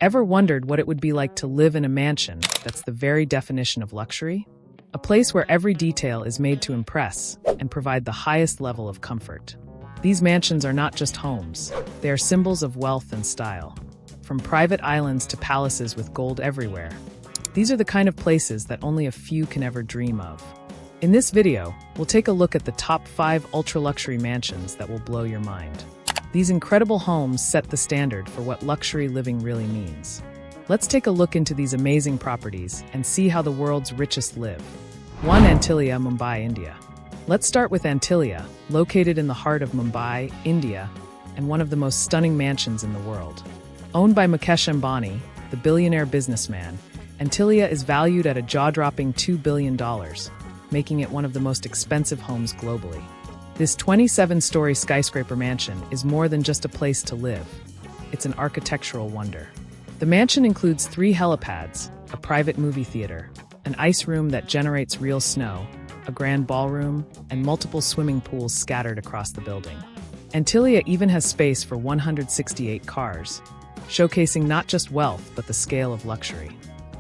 Ever wondered what it would be like to live in a mansion that's the very definition of luxury? A place where every detail is made to impress and provide the highest level of comfort. These mansions are not just homes, they are symbols of wealth and style. From private islands to palaces with gold everywhere, these are the kind of places that only a few can ever dream of. In this video, we'll take a look at the top 5 ultra-luxury mansions that will blow your mind. These incredible homes set the standard for what luxury living really means. Let's take a look into these amazing properties and see how the world's richest live. 1. Antilia, Mumbai, India. Let's start with Antilia, located in the heart of Mumbai, India, and one of the most stunning mansions in the world. Owned by Mukesh Ambani, the billionaire businessman, Antilia is valued at a jaw-dropping $2 billion, making it one of the most expensive homes globally. This 27-story skyscraper mansion is more than just a place to live. It's an architectural wonder. The mansion includes 3 helipads, a private movie theater, an ice room that generates real snow, a grand ballroom, and multiple swimming pools scattered across the building. Antilia even has space for 168 cars, showcasing not just wealth but the scale of luxury.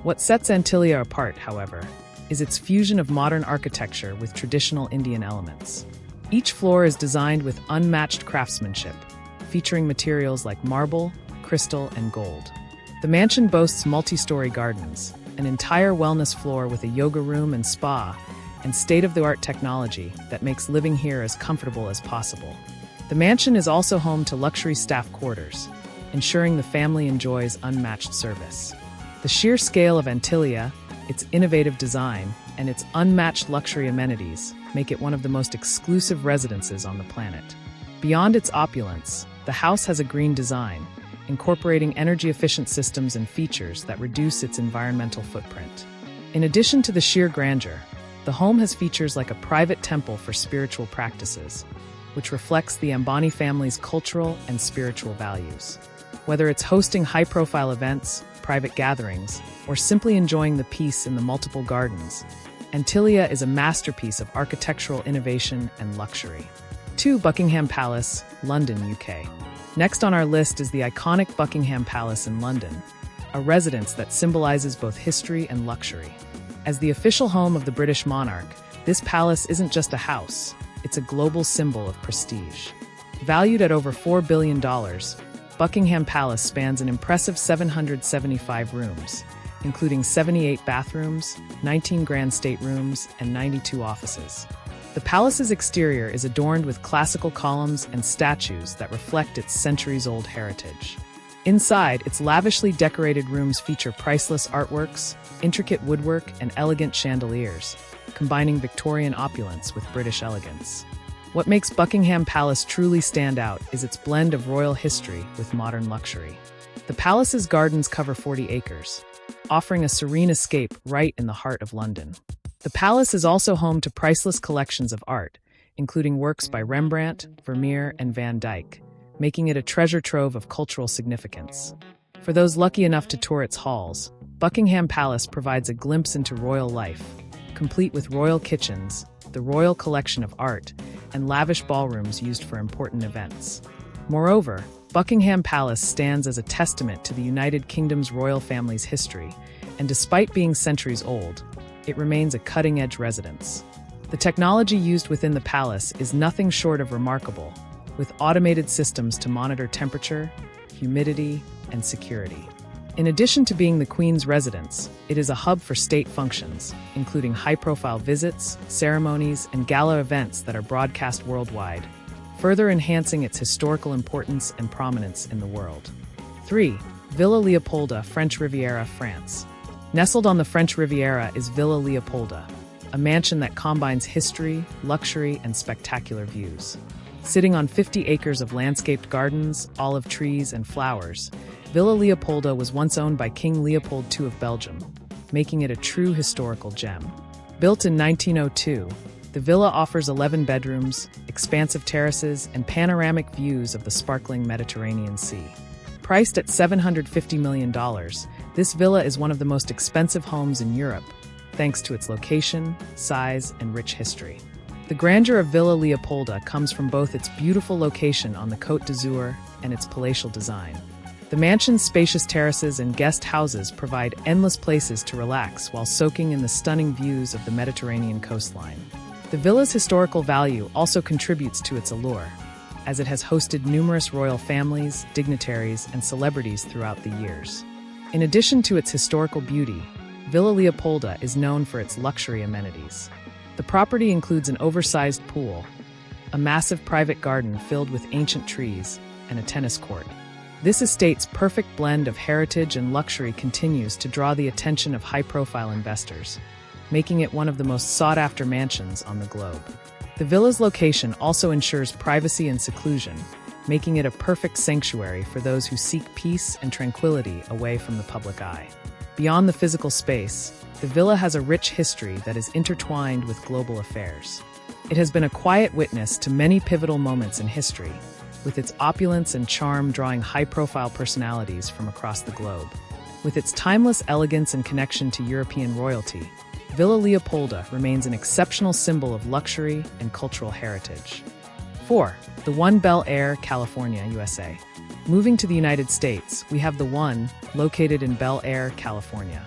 What sets Antilia apart, however, is its fusion of modern architecture with traditional Indian elements. Each floor is designed with unmatched craftsmanship, featuring materials like marble, crystal, and gold. The mansion boasts multi-story gardens, an entire wellness floor with a yoga room and spa, and state-of-the-art technology that makes living here as comfortable as possible. The mansion is also home to luxury staff quarters, ensuring the family enjoys unmatched service. The sheer scale of Antilia, its innovative design, and its unmatched luxury amenities make it one of the most exclusive residences on the planet. Beyond its opulence, the house has a green design, incorporating energy-efficient systems and features that reduce its environmental footprint. In addition to the sheer grandeur, the home has features like a private temple for spiritual practices, which reflects the Ambani family's cultural and spiritual values. Whether it's hosting high-profile events, private gatherings, or simply enjoying the peace in the multiple gardens, Antilia is a masterpiece of architectural innovation and luxury. 2. Buckingham Palace, London, UK. Next on our list is the iconic Buckingham Palace in London, a residence that symbolizes both history and luxury. As the official home of the British monarch, this palace isn't just a house, it's a global symbol of prestige. Valued at over $4 billion, Buckingham Palace spans an impressive 775 rooms, including 78 bathrooms, 19 grand staterooms, and 92 offices. The palace's exterior is adorned with classical columns and statues that reflect its centuries-old heritage. Inside, its lavishly decorated rooms feature priceless artworks, intricate woodwork, and elegant chandeliers, combining Victorian opulence with British elegance. What makes Buckingham Palace truly stand out is its blend of royal history with modern luxury. The palace's gardens cover 40 acres, offering a serene escape right in the heart of London. The palace is also home to priceless collections of art, including works by Rembrandt, Vermeer, and Van Dyck, making it a treasure trove of cultural significance. For those lucky enough to tour its halls, Buckingham Palace provides a glimpse into royal life, complete with royal kitchens, the royal collection of art, and lavish ballrooms used for important events. Moreover, Buckingham Palace stands as a testament to the United Kingdom's royal family's history, and despite being centuries old, it remains a cutting-edge residence. The technology used within the palace is nothing short of remarkable, with automated systems to monitor temperature, humidity, and security. In addition to being the Queen's residence, it is a hub for state functions, including high-profile visits, ceremonies, and gala events that are broadcast worldwide, further enhancing its historical importance and prominence in the world. 3. Villa Leopolda, French Riviera, France. Nestled on the French Riviera is Villa Leopolda, a mansion that combines history, luxury, and spectacular views. Sitting on 50 acres of landscaped gardens, olive trees, and flowers, Villa Leopolda was once owned by King Leopold II of Belgium, making it a true historical gem. Built in 1902, the villa offers 11 bedrooms, expansive terraces, and panoramic views of the sparkling Mediterranean Sea. Priced at $750 million, this villa is one of the most expensive homes in Europe, thanks to its location, size, and rich history. The grandeur of Villa Leopolda comes from both its beautiful location on the Côte d'Azur and its palatial design. The mansion's spacious terraces and guest houses provide endless places to relax while soaking in the stunning views of the Mediterranean coastline. The villa's historical value also contributes to its allure, as it has hosted numerous royal families, dignitaries, and celebrities throughout the years. In addition to its historical beauty, Villa Leopolda is known for its luxury amenities. The property includes an oversized pool, a massive private garden filled with ancient trees, and a tennis court. This estate's perfect blend of heritage and luxury continues to draw the attention of high-profile investors, making it one of the most sought-after mansions on the globe. The villa's location also ensures privacy and seclusion, making it a perfect sanctuary for those who seek peace and tranquility away from the public eye. Beyond the physical space, the villa has a rich history that is intertwined with global affairs. It has been a quiet witness to many pivotal moments in history, with its opulence and charm drawing high-profile personalities from across the globe. With its timeless elegance and connection to European royalty, Villa Leopolda remains an exceptional symbol of luxury and cultural heritage. 4. The One Bel Air, California, USA. Moving to the United States, we have The One, located in Bel Air, California.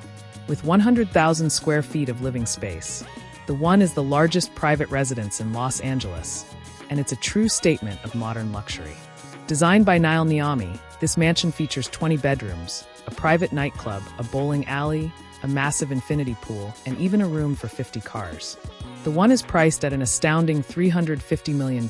With 100,000 square feet of living space, The One is the largest private residence in Los Angeles, and it's a true statement of modern luxury. Designed by Niall Niami, this mansion features 20 bedrooms, a private nightclub, a bowling alley, a massive infinity pool, and even a room for 50 cars. The One is priced at an astounding $350 million,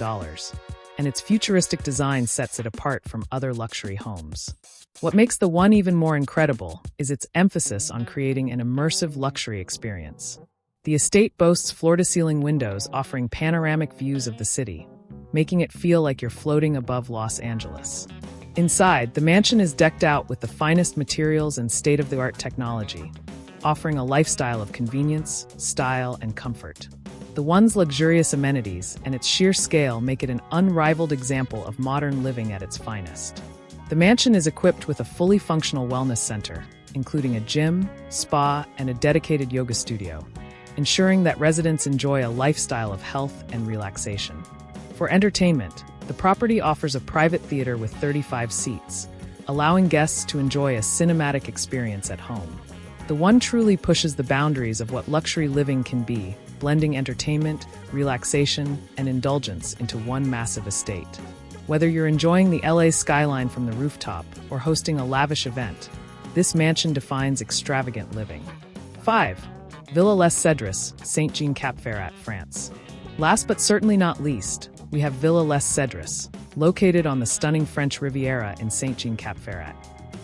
and its futuristic design sets it apart from other luxury homes. What makes The One even more incredible is its emphasis on creating an immersive luxury experience. The estate boasts floor-to-ceiling windows offering panoramic views of the city, making it feel like you're floating above Los Angeles. Inside, the mansion is decked out with the finest materials and state-of-the-art technology, offering a lifestyle of convenience, style, and comfort. The One's luxurious amenities and its sheer scale make it an unrivaled example of modern living at its finest. The mansion is equipped with a fully functional wellness center, including a gym, spa, and a dedicated yoga studio, ensuring that residents enjoy a lifestyle of health and relaxation. For entertainment, the property offers a private theater with 35 seats, allowing guests to enjoy a cinematic experience at home. The One truly pushes the boundaries of what luxury living can be, blending entertainment, relaxation, and indulgence into one massive estate. Whether you're enjoying the LA skyline from the rooftop or hosting a lavish event, this mansion defines extravagant living. 5. Villa Les Cedres, Saint-Jean-Cap-Ferrat, France. Last but certainly not least, we have Villa Les Cedres, located on the stunning French Riviera in Saint-Jean-Cap-Ferrat.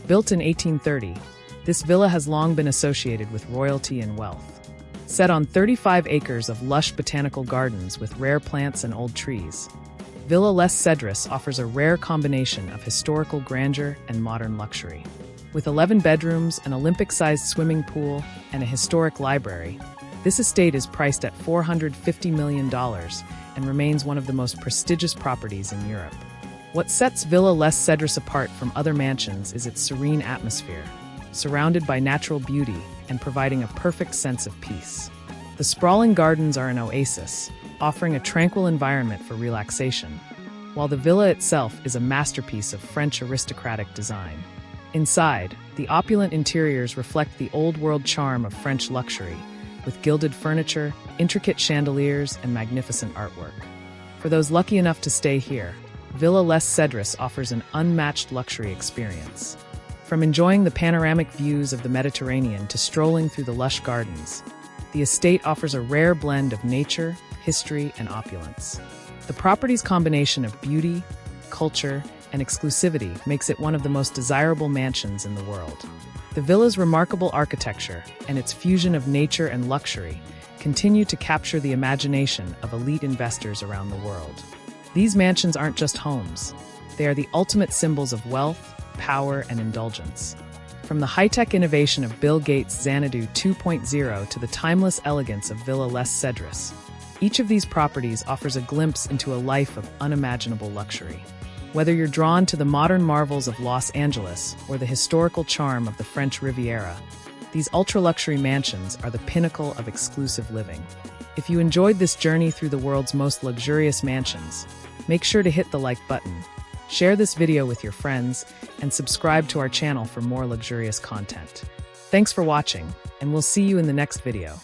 Built in 1830, this villa has long been associated with royalty and wealth. Set on 35 acres of lush botanical gardens with rare plants and old trees, Villa Les Cedres offers a rare combination of historical grandeur and modern luxury. With 11 bedrooms, an Olympic-sized swimming pool, and a historic library, this estate is priced at $450 million and remains one of the most prestigious properties in Europe. What sets Villa Les Cedres apart from other mansions is its serene atmosphere, surrounded by natural beauty and providing a perfect sense of peace. The sprawling gardens are an oasis, offering a tranquil environment for relaxation, while the villa itself is a masterpiece of French aristocratic design. Inside, the opulent interiors reflect the old-world charm of French luxury, with gilded furniture, intricate chandeliers, and magnificent artwork. For those lucky enough to stay here, Villa Les Cedres offers an unmatched luxury experience. From enjoying the panoramic views of the Mediterranean to strolling through the lush gardens, the estate offers a rare blend of nature, history, and opulence. The property's combination of beauty, culture, and exclusivity makes it one of the most desirable mansions in the world. The villa's remarkable architecture and its fusion of nature and luxury continue to capture the imagination of elite investors around the world. These mansions aren't just homes. They are the ultimate symbols of wealth, power, and indulgence. From the high-tech innovation of Bill Gates' Xanadu 2.0 to the timeless elegance of Villa Les Cedres, each of these properties offers a glimpse into a life of unimaginable luxury. Whether you're drawn to the modern marvels of Los Angeles or the historical charm of the French Riviera, these ultra-luxury mansions are the pinnacle of exclusive living. If you enjoyed this journey through the world's most luxurious mansions, make sure to hit the like button, Share this video with your friends and subscribe to our channel for more luxurious content. Thanks for watching, and we'll see you in the next video.